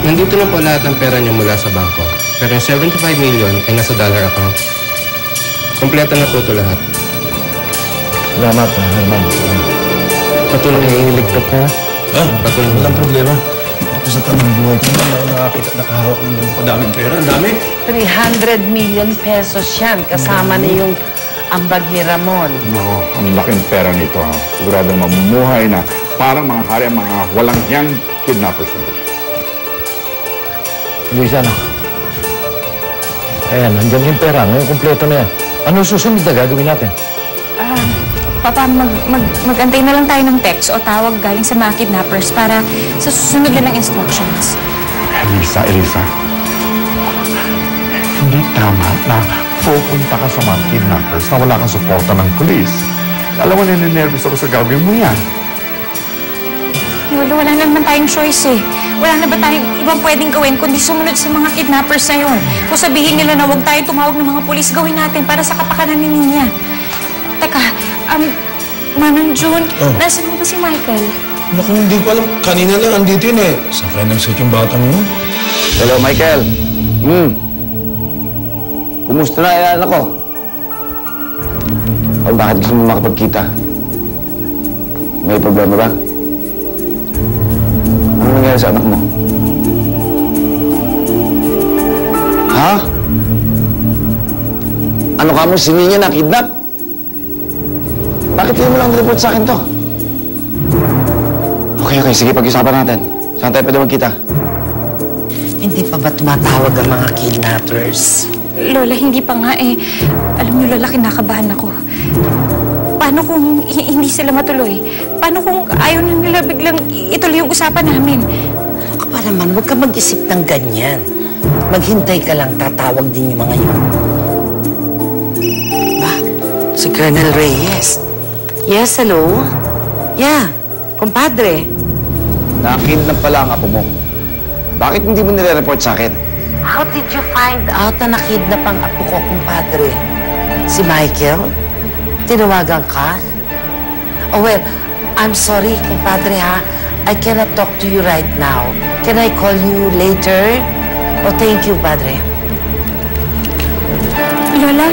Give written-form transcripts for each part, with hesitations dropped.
Nandito na po lahat ng pera niyo mula sa bangko. Pero yung 75 million ay nasa dollar account. Kompleto na po ito lahat. Salamat, Herman. Patuloy na iniligtas na. Patuloy na. Walang problema. Ako sa tanong buhay ko na nakakita, nakahawak ng padaming pera. Ang dami. 300 million pesos yan. Kasama na yung ambag ni Ramon. Oo, ang laking pera nito. Siguradong mamumuhay na parang mga hari ang mga walang hiyang kidnappers nito. Luisa, ano? Ayan, nandiyan yung pera. Ngayon, kumpleto na yan. Ano susunod na gagawin natin? Papa, mag-antay na lang tayo ng text o tawag galing sa mga kidnappers para sa susunod na ng instructions. Elisa, hindi tama na pupunta ka sa mga kidnappers na wala kang suporta ng pulis. Alam mo, nininervous ako sa gagawin mo yan. Lolo, wala na naman tayong choice eh. Wala na ba tayong ibang pwedeng gawin kundi sumunod sa mga kidnappers na yun? Kung sabihin nila na huwag tayong tumawag ng mga pulis, gawin natin para sa kapakanan ni Nina. Teka, Manang June, nasan mo ba si Michael? Naku, hindi ko alam. Kanina lang andito yun eh. Saan kaya nag-set yung batang yun? Hello, Michael. Kumusta na yung anak ko? O bakit gusto mo makapagkita? May problema ba? Ano nangyari sa anak mo? Ha? Ano ka mo, si Nina na-kidnap? Bakit hindi mo lang report sa akin to? Okay, sige, pag-usapan natin. Saan tayo pwede magkita? Hindi pa ba tumatawag ang mga kidnappers? Lola, hindi pa nga eh. Alam niyo, Lola, kinakabahan ako. Paano kung hindi sila matuloy? Paano kung ayaw na nila biglang ituloy yung usapan namin? Ano ka pa naman? Huwag ka mag-isip ng ganyan. Maghintay ka lang, tatawag din yung mga yun. Ba? Si Colonel Reyes. Yes, hello? Yeah, kumpadre. Nakakidnap pala ang apo mo. Bakit hindi mo nire-report sa akin? How did you find out na nakidnap ang apo ko, kumpadre? Si Michael? Tinawagan ka? Oh, well, I'm sorry, kumpadre, ha? I cannot talk to you right now. Can I call you later? Oh, thank you, padre. Lola,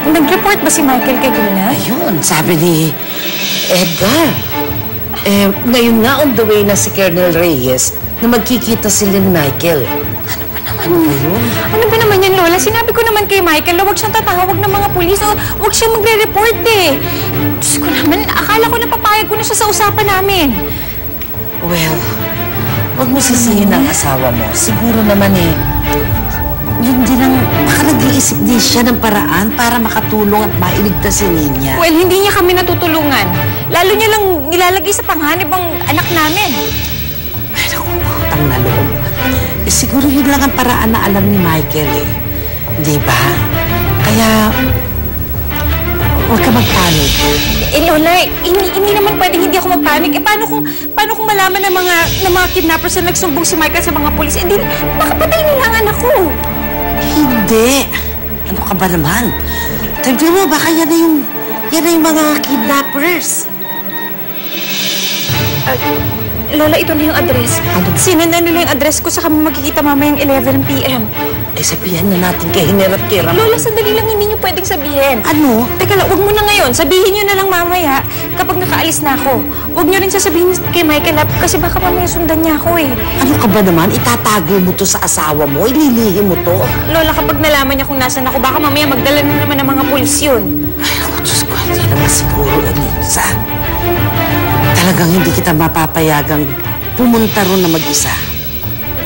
nag-report ba si Michael kay Gina? Ayun, sabi ni Edgar. Ngayon nga on the way na si Colonel Reyes na magkikita sila ni Michael. Ano ba naman yun? Ano ba naman yan, Lola? Sinabi ko naman kay Michael na huwag siyang tatawag ng mga pulis o huwag siyang magre-report eh. Diyos ko naman, akala ko napapayag ko na siya sa usapan namin. Well, huwag mo sisihin ang asawa mo. Siguro naman yun din ang baka nag-iisip din siya ng paraan para makatulong at mailigtas si Nina. Well, hindi niya kami natutulungan. Lalo niya lang nilalagay sa panganib ang anak namin. Ay, naku, utang na loob. Siguro yun lang ang paraan na alam ni Michael eh. Di ba? Kaya, huwag ka magpanik. Lola, hindi naman pwedeng hindi ako magpanik. Paano kung malaman ng mga kidnappers na nagsumbong si Michael sa mga pulis? Hindi, makapatay nila ang anak ko. Hindi. Ano ka ba naman? Tignan mo, baka yan na yung mga kidnappers. Lola, ito na yung address. Sinundan nila yung address ko sa kami magkikita mamayang 11 p.m. Sabihan na natin kay Hiner at kay Ramon. Lola, sandali lang hindi niyo pwedeng sabihin. Ano? Teka lang, huwag mo na ngayon. Sabihin niyo na lang mamaya kapag nakaalis na ako. Huwag niyo rin sasabihin kay Michael kasi baka mamaya sundan niya ako eh. Ano ka ba naman? Itatago mo to sa asawa mo? Ililihim mo to? Lola, kapag nalaman niya kung nasan ako, baka mamaya magdala na naman ng mga pulis yun. Ay, ako, Diyos ko, hindi naman siguro, Elisa. Talagang hindi kita mapapayagang pumunta ron na mag-isa.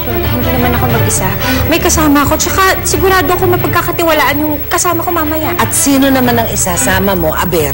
Lola, hindi naman ako mag-isa. May kasama ako, tsaka sigurado ako mapagkakatiwalaan yung kasama ko mamaya. At sino naman ang isasama mo, Aber?